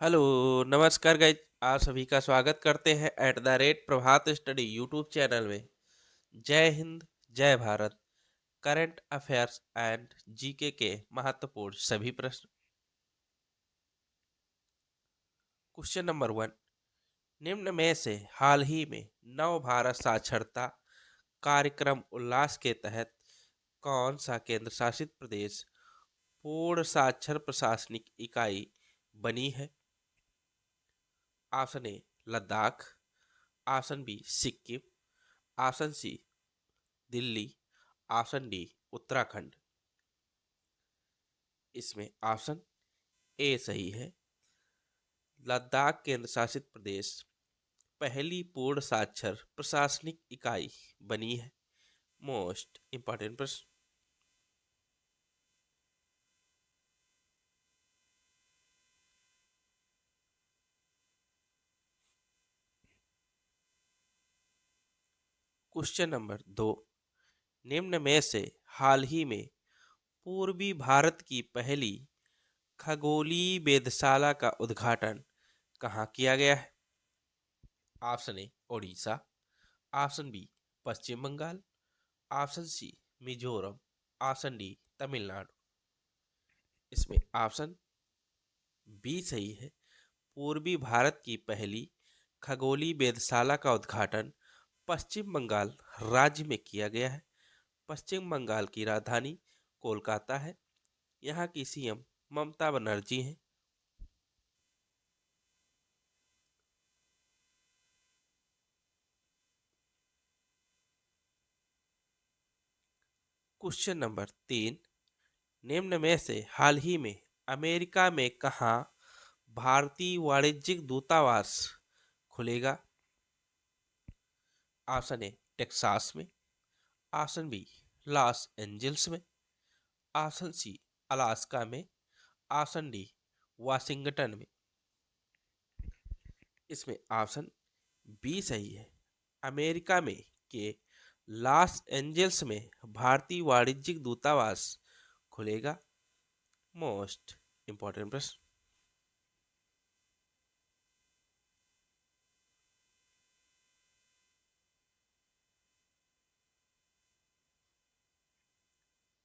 Hello, नमस्कार guys. आप सभी का स्वागत करते हैं प्रभात स्टडी यूट्यूब चैनल में। जय हिंद, जय Bharat. Current affairs and GK के महत्वपूर्ण सभी प्रश्न। Question number 1। निम्न में से हाल ही में नव भारत साक्षरता कार्यक्रम उल्लास के तहत कौन सा केंद्र शासित प्रदेश पूर्ण साक्षर प्रशासनिक इकाई बनी है? Option A Ladakh, option B Sikkim, option C Delhi, option D Uttarakhand. इसमें ऑप्शन ए सही है। लद्दाख केंद्र शासित प्रदेश पहली पूर्ण साक्षर प्रशासनिक इकाई बनी है। मोस्ट इंपॉर्टेंट प्रश्न। Question number 2। निम्न में से हाल ही में पूर्वी भारत की पहली खगोलीय वेधशाला का उद्घाटन कहाँ किया गया है? Option A Odisha, option B Paschim Bengal, option C Mizoram, option D Tamil Nadu. इसमें ऑप्शन बी सही है। पूर्वी भारत की पहली खगोलीय वेधशाला का उद्घाटन पश्चिम बंगाल राज्य में किया गया है। पश्चिम बंगाल की राजधानी कोलकाता है। यहाँ की सीएम ममता बनर्जी हैं। Question number 3। निम्न में से हाल ही में अमेरिका में कहाँ भारतीय वाणिज्यिक दूतावास खुलेगा? ऑप्शन ए टेक्सास में, ऑप्शन बी लॉस एंजल्स में, ऑप्शन सी अलास्का में, ऑप्शन डी वाशिंगटन में। इसमें ऑप्शन बी सही है। अमेरिका में के लॉस एंजल्स में भारतीय वाणिज्यिक दूतावास खुलेगा। मोस्ट इंपॉर्टेंट प्रश्न।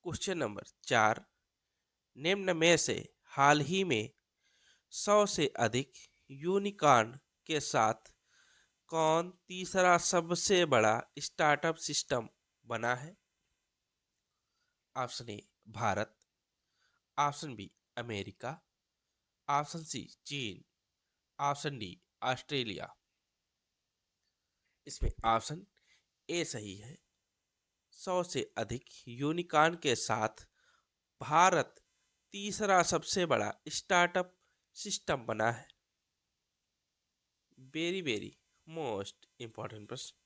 Question number 4। निम्न में से हाल ही में 100 से अधिक यूनिकॉर्न के साथ कौन तीसरा सबसे बड़ा स्टार्टअप सिस्टम बना है? Option A Bharat, option B America, option C चीन, ऑप्शन डी ऑस्ट्रेलिया। इसमें ऑप्शन ए सही है। 100 से अधिक यूनिकॉर्न के साथ भारत तीसरा सबसे बड़ा स्टार्टअप सिस्टम बना है। वेरी वेरी मोस्ट इंपॉर्टेंट प्रश्न।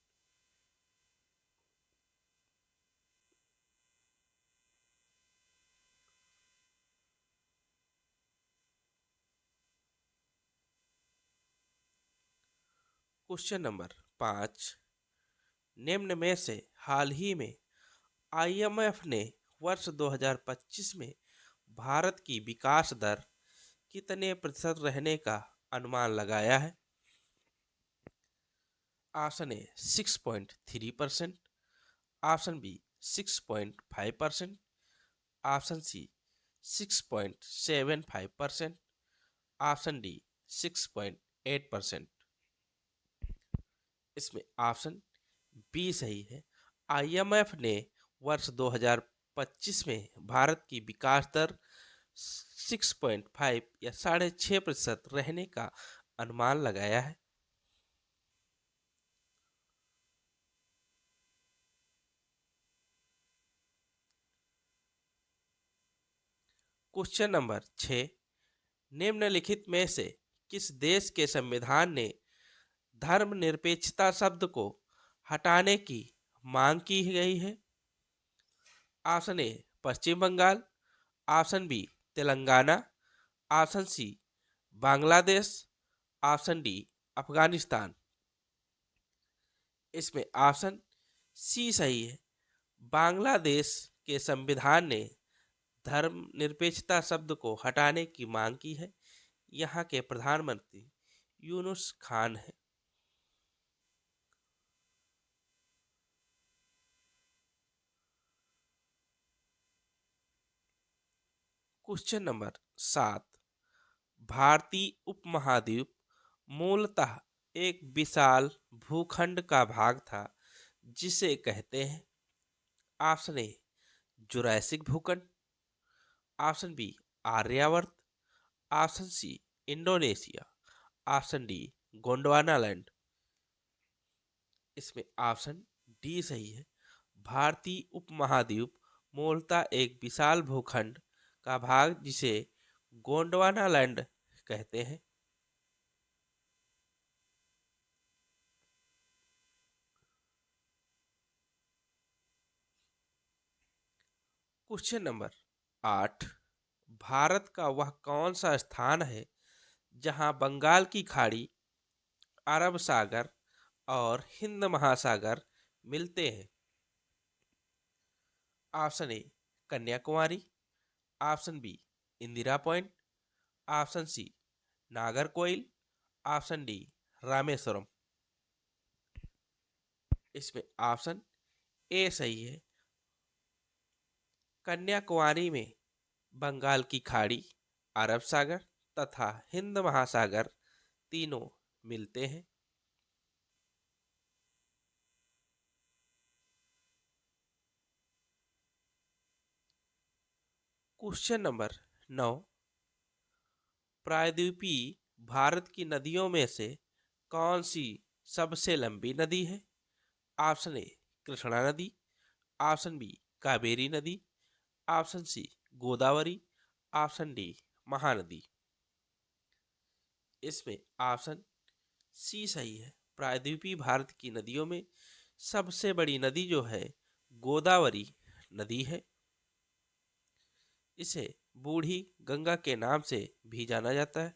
Question number 5। निम्न में से हाल ही में आईएमएफ ने वर्ष 2025 में भारत की विकास दर कितने प्रतिशत रहने का अनुमान लगाया है? Option A 6.3%, option B 6.5%, option C 6.75%, option D 6.8%। इसमें ऑप्शन बी सही है। आईएमएफ ने वर्ष 2025 में भारत की विकास दर 6.5 या 6.5% रहने का अनुमान लगाया है। Question number 6। निम्नलिखित में से किस देश के संविधान ने धर्मनिरपेक्षता शब्द को हटाने की मांग की गई है? Option A Paschim Bengal, option B Telangana, option C Bangladesh, option D Afghanistan. इसमें ऑप्शन सी सही है। बांग्लादेश के संविधान ने धर्मनिरपेक्षता शब्द को हटाने की मांग की है। यहाँ के प्रधानमंत्री यूनुस खान हैं। Question number 7। भारतीय उपमहाद्वीप मूलतः एक विशाल भूखंड का भाग था जिसे कहते हैं। ऑप्शन ए जुरासिक भूखंड, option B Aryavarta, option C Indonesia, option D Gondwana land. इसमें ऑप्शन डी सही है। भारतीय उपमहाद्वीप मूलतः एक विशाल भूखंड का भाग जिसे गोंडवाना लैंड कहते हैं। Question number 8। भारत का वह कौन सा स्थान है जहां बंगाल की खाड़ी, अरब सागर और हिंद महासागर मिलते हैं। Option A Kanyakumari, option B Indira point, option C Nagercoil, option D Rameswaram. इसमें ऑप्शन ए सही है। कन्याकुमारी में बंगाल की खाड़ी, अरब सागर तथा हिंद महासागर तीनों मिलते हैं। Question number 9। प्रायद्वीपीय भारत की नदियों में से कौन सी सबसे लंबी नदी है। ऑप्शन ए कृष्णा नदी, ऑप्शन बी कावेरी नदी, option C Godavari, option D Mahanadi. इसमें ऑप्शन सी सही है। प्रायद्वीपीय भारत की नदियों में सबसे बड़ी नदी जो है गोदावरी नदी है। इसे बूढ़ी गंगा के नाम से भी जाना जाता है।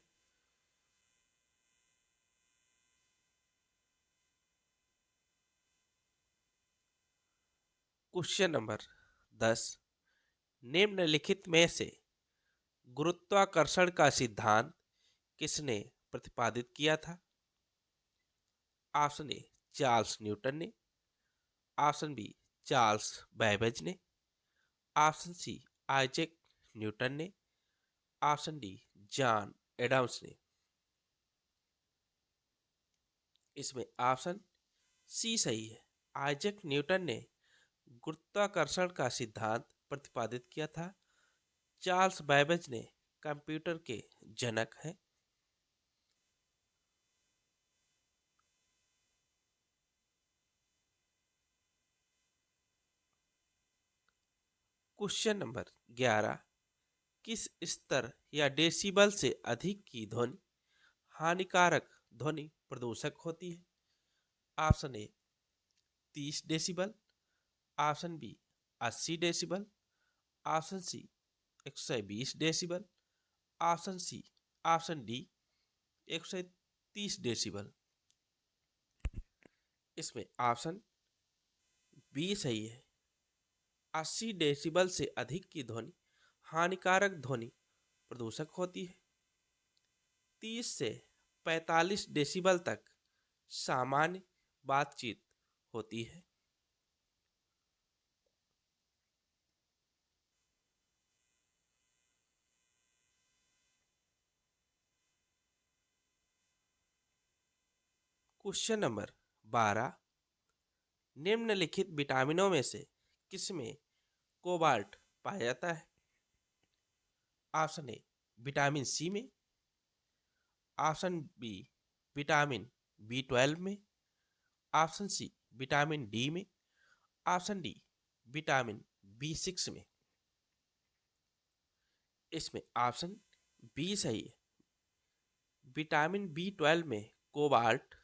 Question number 10। निम्नलिखित में से गुरुत्वाकर्षण का सिद्धांत किसने प्रतिपादित किया था। ऑप्शन ए चार्ल्स न्यूटन ने, ऑप्शन बी चार्ल्स बैबेज ने, ऑप्शन सी आइजैक न्यूटन ने, ऑप्शन डी जॉन एडम्स ने। इसमें ऑप्शन सी सही है। आइजैक न्यूटन ने गुरुत्वाकर्षण का सिद्धांत प्रतिपादित किया था। चार्ल्स बैबेज ने कंप्यूटर के जनक हैं। Question number 11। किस स्तर या डेसिबल से अधिक की ध्वनि हानिकारक ध्वनि प्रदूषक होती है। Option A 30 decibel, option B 80 decibel, option C 120 decibel, option C option D 130 decibel. इसमें ऑप्शन बी सही है। 80 डेसिबल से अधिक की ध्वनि हानिकारक ध्वनि प्रदूषक होती है। 30 से 45 डेसिबल तक सामान्य बातचीत होती है। Question number 12। निम्नलिखित विटामिनों में से किसमें कोबाल्ट पाया जाता है। ऑप्शन ए विटामिन सी में, ऑप्शन बी विटामिन बी 12 में, ऑप्शन सी विटामिन डी में, ऑप्शन डी विटामिन बी 6 में। इसमें ऑप्शन बी सही है। विटामिन बी 12 में कोबाल्ट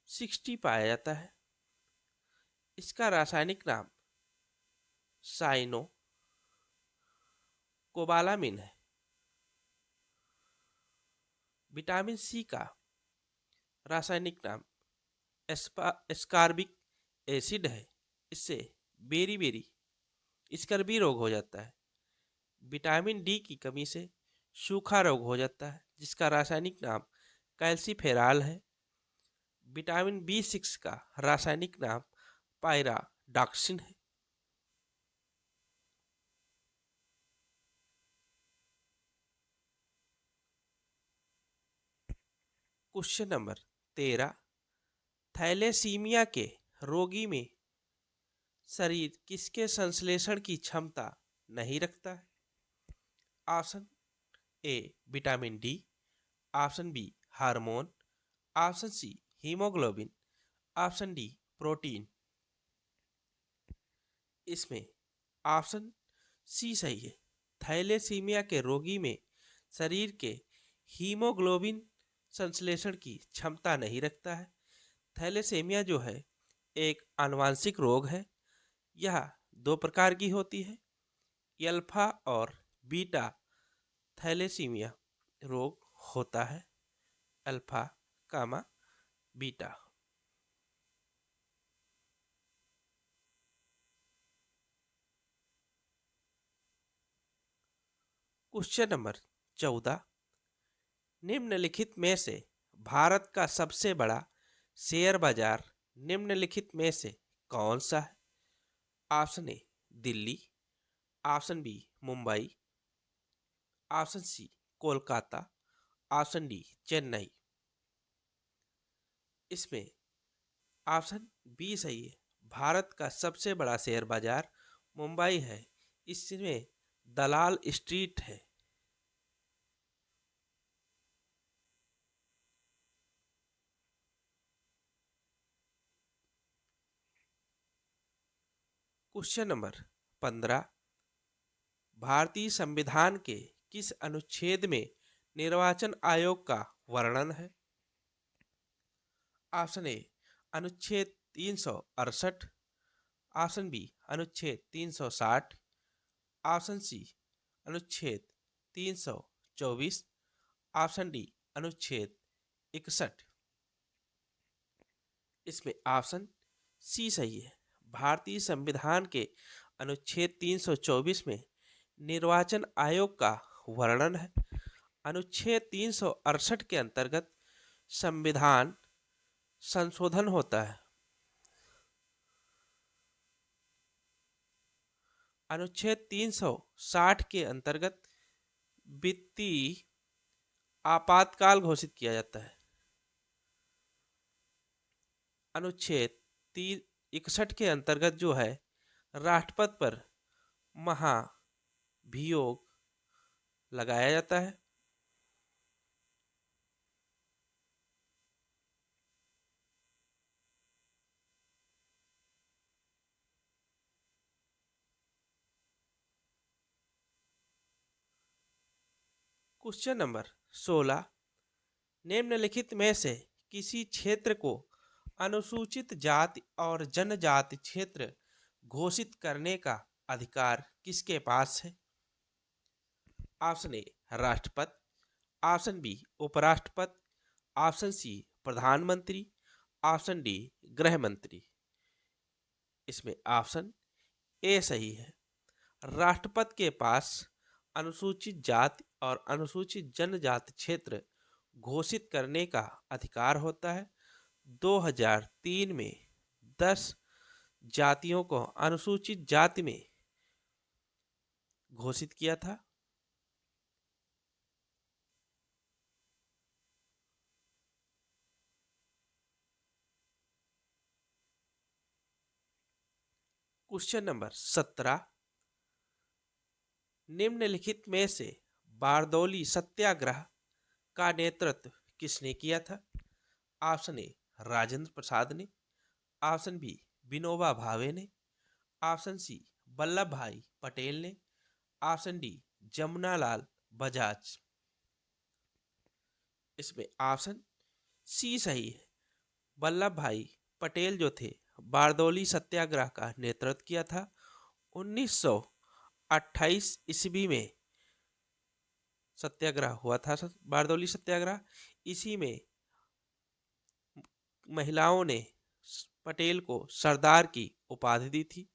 60 पाया जाता है। इसका रासायनिक नाम साइनो कोबालामिन है। विटामिन सी का रासायनिक नाम एस्कॉर्बिक एसिड है। इससे बेरी बेरी स्कर्वी रोग हो जाता है। विटामिन डी की कमी से सूखा रोग हो जाता है जिसका रासायनिक नाम कैल्सीफेराल है। विटामिन B6 का रासायनिक नाम पायराडॉक्सिन है। क्वेश्चन नंबर 13, थैलेसीमिया के रोगी में शरीर किसके संश्लेषण की क्षमता नहीं रखता है? Option A vitamin D, option B hormone, option C haemoglobin, option D protein. इसमें ऑप्शन सी सही है। थैलेसीमिया के रोगी में शरीर के हीमोग्लोबिन संश्लेषण की क्षमता नहीं रखता है। थैलेसीमिया जो है एक आनुवांशिक रोग है। यह दो प्रकार की होती है, अल्फा और बीटा थैलेसीमिया रोग होता है, अल्फा कामा बीटा। क्वेश्चन नंबर 14, निम्नलिखित में से भारत का सबसे बड़ा शेयर बाजार निम्नलिखित में से कौन सा है? Option A Delhi, option B Mumbai, option C Kolkata, option D Chennai. इसमें ऑप्शन बी सही है। भारत का सबसे बड़ा शेयर बाजार मुंबई है। इसमें दलाल स्ट्रीट है। क्वेश्चन नंबर 15, भारतीय संविधान के किस अनुच्छेद में निर्वाचन आयोग का वर्णन है? ऑप्शन ए अनुच्छेद 368, ऑप्शन बी अनुच्छेद 360, ऑप्शन सी अनुच्छेद 324, ऑप्शन डी अनुच्छेद 61। इसमें ऑप्शन सी सही है। भारतीय संविधान के अनुच्छेद 324 में निर्वाचन आयोग का वर्णन है। अनुच्छेद 368 के अंतर्गत संविधान संशोधन होता है। अनुच्छेद 360 के अंतर्गत वित्तीय आपातकाल घोषित किया जाता है। अनुच्छेद 361 के अंतर्गत जो है राष्ट्रपति पर महाभियोग लगाया जाता है। क्वेश्चन नंबर 16, निम्नलिखित में से किसी क्षेत्र को अनुसूचित जाति और जनजाति क्षेत्र घोषित करने का अधिकार किसके पास है? ऑप्शन ए राष्ट्रपति, ऑप्शन बी उपराष्ट्रपति, ऑप्शन सी प्रधानमंत्री, ऑप्शन डी गृह मंत्री। इसमें ऑप्शन ए सही है। राष्ट्रपति के पास अनुसूचित जाति और अनुसूचित जनजाति क्षेत्र घोषित करने का अधिकार होता है। 2003 में 10 जातियों को अनुसूचित जाति में घोषित किया था। क्वेश्चन नंबर 17, निम्नलिखित में से बारदौली सत्याग्रह का नेतृत्व किसने किया था? ऑप्शन ए राजेंद्र प्रसाद ने, ऑप्शन बी विनोबा भावे ने, ऑप्शन सी वल्लभ भाई पटेल ने, ऑप्शन डी जमुनालाल बजाज। इसमें ऑप्शन सी सही है। वल्लभ भाई पटेल जो थे बारदौली सत्याग्रह का नेतृत्व किया था। 1928 ईस्वी में सत्याग्रह हुआ था, बारदौली सत्याग्रह। इसी में महिलाओं ने पटेल को सरदार की उपाधि दी थी।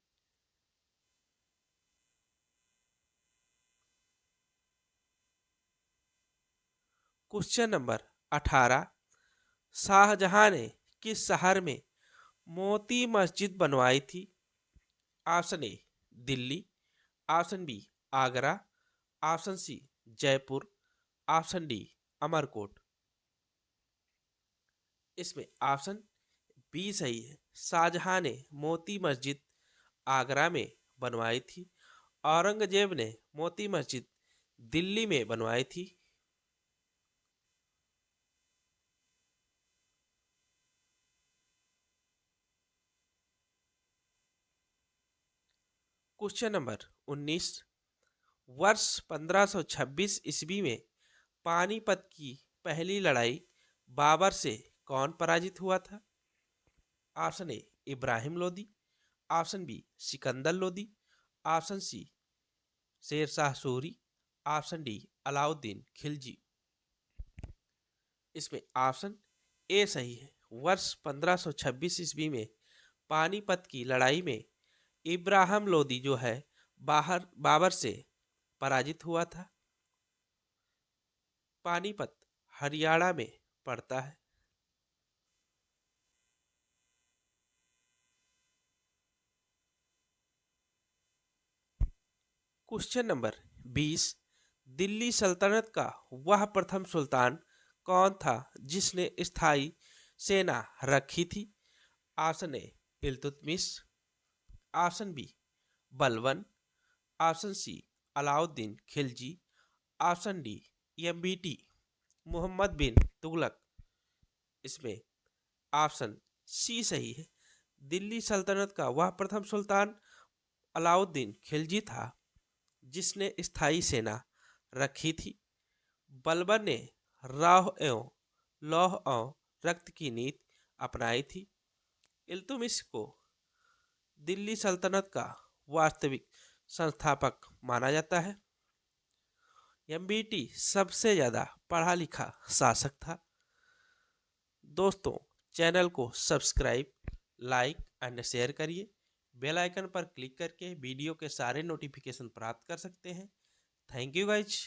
क्वेश्चन नंबर 18, शाहजहां ने किस शहर में मोती मस्जिद बनवाई थी? Option A Delhi, option B Agra, option C Jaipur, option D Amarkot. इसमें ऑप्शन बी सही है। शाहजहां ने मोती मस्जिद आगरा में बनवाई थी। औरंगजेब ने मोती मस्जिद दिल्ली में बनवाई थी। क्वेश्चन नंबर 19, वर्ष 1526 ईस्वी में पानीपत की पहली लड़ाई बाबर से कौन पराजित हुआ था? Option A Ibrahim Lodi, option B Sikandar Lodi, option C Sher Shah Suri, option D Alauddin Khilji. इसमें ऑप्शन ए सही है। वर्ष 1526 ईस्वी में पानीपत की लड़ाई में इब्राहिम लोदी जो है बाबर से पराजित हुआ था। पानीपत हरियाणा में पड़ता है। क्वेश्चन नंबर 20, दिल्ली सल्तनत का वह प्रथम सुल्तान कौन था जिसने स्थायी सेना रखी थी? Option A Iltutmish, option B Balban, option C Alauddin Khilji, option D एमबीटी मोहम्मद बिन तुगलक। इसमें ऑप्शन सी सही है। दिल्ली सल्तनत का वह प्रथम सुल्तान अलाउद्दीन खिलजी था जिसने स्थायी सेना रखी थी। बलबन ने राह एवं लौह एवं रक्त की नीति अपनाई थी। इल्तुतमिश को दिल्ली सल्तनत का वास्तविक संस्थापक माना जाता है। एमबीटी सबसे ज़्यादा पढ़ा लिखा शासक था। दोस्तों, चैनल को सब्सक्राइब, लाइक एंड शेयर करिए। बेल आइकन पर क्लिक करके वीडियो के सारे नोटिफिकेशन प्राप्त कर सकते हैं। Thank you guys.